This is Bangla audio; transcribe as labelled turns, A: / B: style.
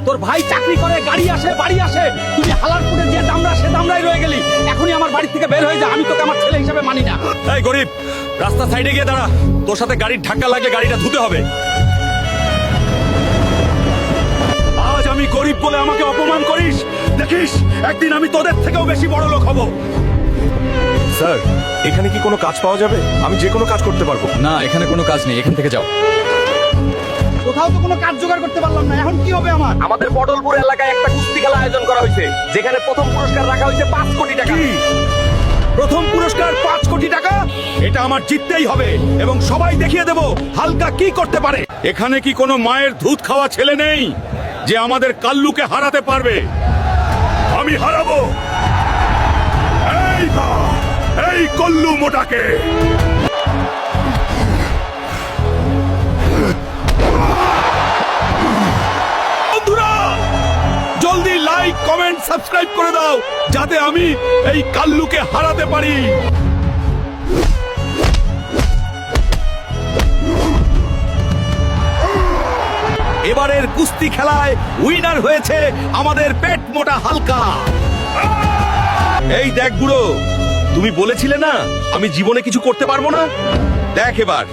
A: তোর ভাই চাকরি করে, গাড়ি আসে, বাড়ি আসে, তুই হালারপুরে যে দামড়া সে দামড়াই রয়ে গেলি। এখনই আমার বাড়ি থেকে বের হয়ে যা, আমি তোকে আমার ছেলে হিসেবে মানি না।
B: এই গরিব, রাস্তা সাইডে গিয়ে দাঁড়া, তোর সাথে গাড়ির ধাক্কা লাগলে গাড়িটা ধুতে হবে। আজ আমি গরিব বলে আমাকে অপমান করিস, দেখিস একদিন আমি তোদের থেকেও বেশি বড় লোক হব।
C: স্যার, এখানে কি কোনো কাজ পাওয়া যাবে? আমি যে কোনো কাজ করতে পারবো।
D: না, এখানে কোনো কাজ নেই, এখান থেকে যাও।
A: কোথাও তো কোনো কাজ জোগাড় করতে পারলাম না, এখন কি হবে আমার?
E: আমাদের পটলপুর এলাকায় একটা কুস্তি খেলা আয়োজন করা হয়েছে, যেখানে প্রথম পুরস্কার রাখা হয়েছে 5 কোটি টাকা।
B: কি? প্রথম পুরস্কার 5 কোটি টাকা? এটা আমার জিততেই হবে এবং সবাই দেখিয়ে দেব হালকা কি করতে পারে। এখানে কি কোনো মায়ের দুধ খাওয়া ছেলে নেই যে আমাদের কাল্লুকে হারাতে পারবে? আমি হারাবো। এই না, এই কল্লু মোটাকে। বন্ধুরা, জলদি লাইক, কমেন্ট, সাবস্ক্রাইব করে দাও যাতে আমি এই কাল্লুকে হারাতে পারি। এবারের কুস্তি খেলায় উইনার হয়েছে আমাদের পেট মোটা হালকা। এই দেখ বুড়ো, তুমি বলেছিলে না আমি জীবনে কিছু করতে পারবো না? দেখ এবার